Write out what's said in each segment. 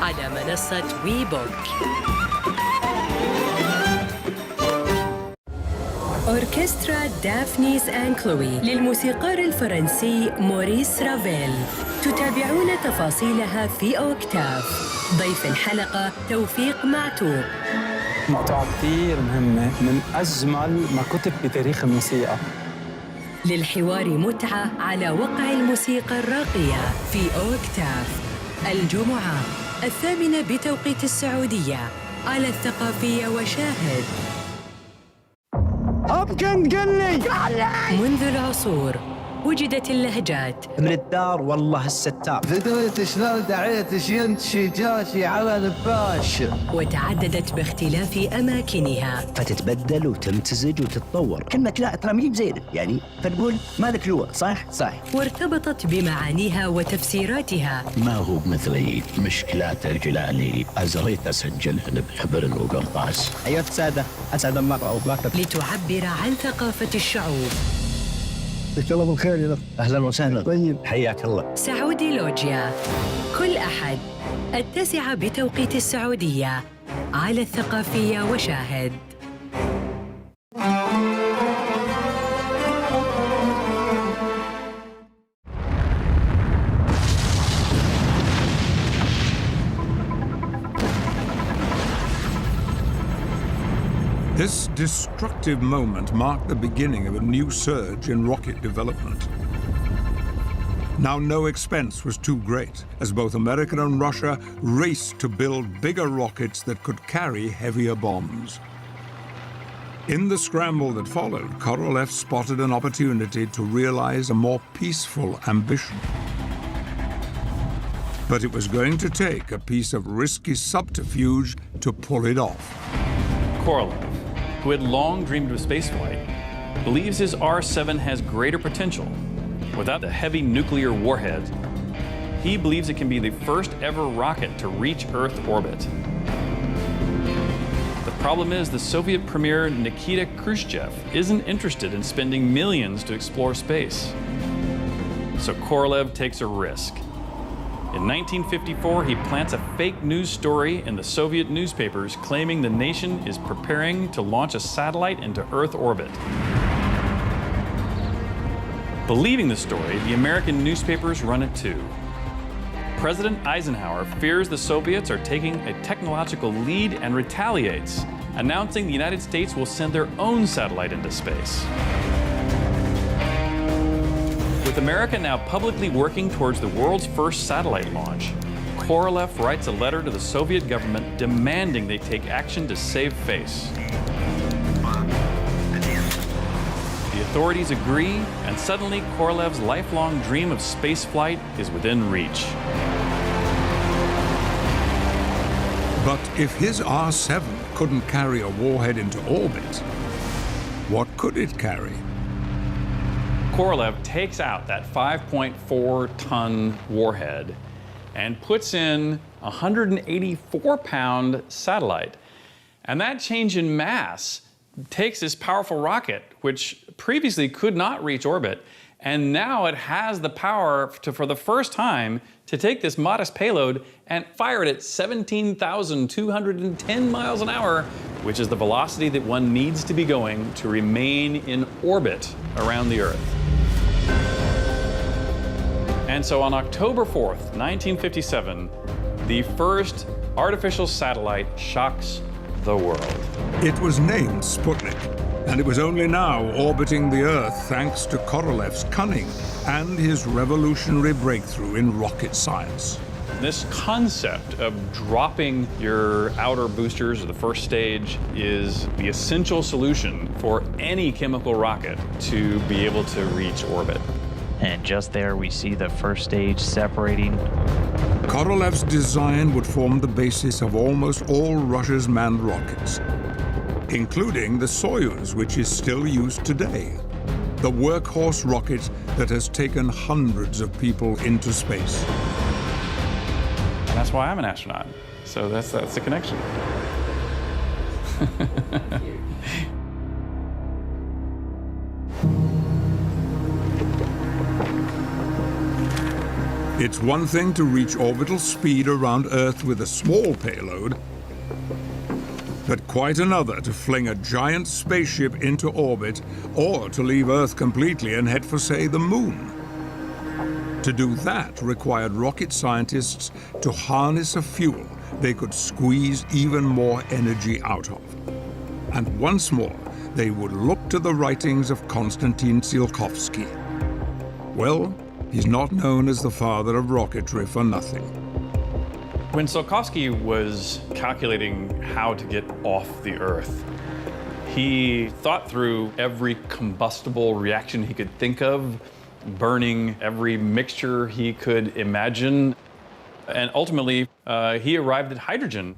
على منصة ويبوك. أوركسترا دافنيس أند كلوي للموسيقار الفرنسي موريس رافيل، تتابعون تفاصيلها في أوكتاف. ضيف الحلقة توفيق معتوق. مقطوعة كتير مهمة، من أجمل ما كتب بتاريخ الموسيقى. للحوار متعة على وقع الموسيقى الراقية في أوكتاف، الجمعة 8 بتوقيت السعودية على الثقافية وشاهد. أبكن قلي منذ العصور وجدت اللهجات، من الدار والله الستار، فدويت شلون دعيت شينتشي جاشي على نباش، وتعددت باختلاف أماكنها، فتتبدل وتمتزج وتتطور. كلمة لا ترى مين زين يعني، فنقول ما لك لوع. صح وارتبطت بمعانيها وتفسيراتها. ما هو بمثلي مشكلات الجلالي أزريت أسجلهن بحبر وقرطاس. أيها السادة، أسعد الله أوقاتكم. لتعبر عن ثقافة الشعوب. إن شاء الله بالخير يا أهلا وسهلا. طيب حياك الله. سعودي لوجيا كل أحد 9 بتوقيت السعودية على الثقافية وشاهد. This destructive moment marked the beginning of a new surge in rocket development. Now, no expense was too great, as both America and Russia raced to build bigger rockets that could carry heavier bombs. In the scramble that followed, Korolev spotted an opportunity to realize a more peaceful ambition. But it was going to take a piece of risky subterfuge to pull it off. Korolev, who had long dreamed of spaceflight, believes his R-7 has greater potential. Without the heavy nuclear warhead, he believes it can be the first ever rocket to reach Earth orbit. The problem is the Soviet Premier Nikita Khrushchev isn't interested in spending millions to explore space. So Korolev takes a risk. In 1954, he plants a fake news story in the Soviet newspapers claiming the nation is preparing to launch a satellite into Earth orbit. Believing the story, the American newspapers run it too. President Eisenhower fears the Soviets are taking a technological lead and retaliates, announcing the United States will send their own satellite into space. With America now publicly working towards the world's first satellite launch, Korolev writes a letter to the Soviet government demanding they take action to save face. The authorities agree, and suddenly Korolev's lifelong dream of spaceflight is within reach. But if his R-7 couldn't carry a warhead into orbit, what could it carry? Korolev takes out that 5.4-ton warhead and puts in a 184-pound satellite. And that change in mass takes this powerful rocket, which previously could not reach orbit, and now it has the power to, for the first time, to take this modest payload and fire it at 17,210 miles an hour, which is the velocity that one needs to be going to remain in orbit around the Earth. And so on October 4th, 1957, the first artificial satellite shocks the world. It was named Sputnik, and it was only now orbiting the Earth thanks to Korolev's cunning and his revolutionary breakthrough in rocket science. This concept of dropping your outer boosters or the first stage is the essential solution for any chemical rocket to be able to reach orbit. And just there we see the first stage separating. Korolev's design would form the basis of almost all Russia's manned rockets, including the Soyuz, which is still used today, the workhorse rocket that has taken hundreds of people into space. And that's why I'm an astronaut. So that's the connection. It's one thing to reach orbital speed around Earth with a small payload, but quite another to fling a giant spaceship into orbit or to leave Earth completely and head for, say, the Moon. To do that required rocket scientists to harness a fuel they could squeeze even more energy out of. And once more, they would look to the writings of Konstantin Tsiolkovsky. Well, he's not known as the father of rocketry for nothing. When Tsiolkovsky was calculating how to get off the Earth, he thought through every combustible reaction he could think of, burning every mixture he could imagine, and ultimately he arrived at hydrogen.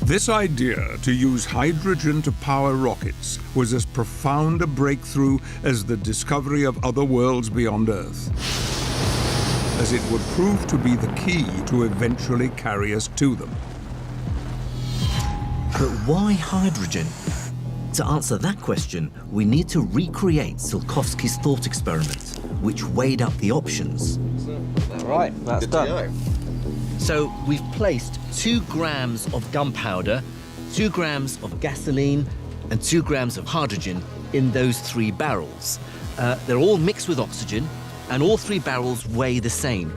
This idea to use hydrogen to power rockets was as profound a breakthrough as the discovery of other worlds beyond Earth, as it would prove to be the key to eventually carry us to them. But why hydrogen? To answer that question, we need to recreate Tsiolkovsky's thought experiment, which weighed up the options. Right, that's done. So we've placed 2 grams of gunpowder, 2 grams of gasoline, and 2 grams of hydrogen in those 3 barrels. They're all mixed with oxygen, and all 3 barrels weigh the same.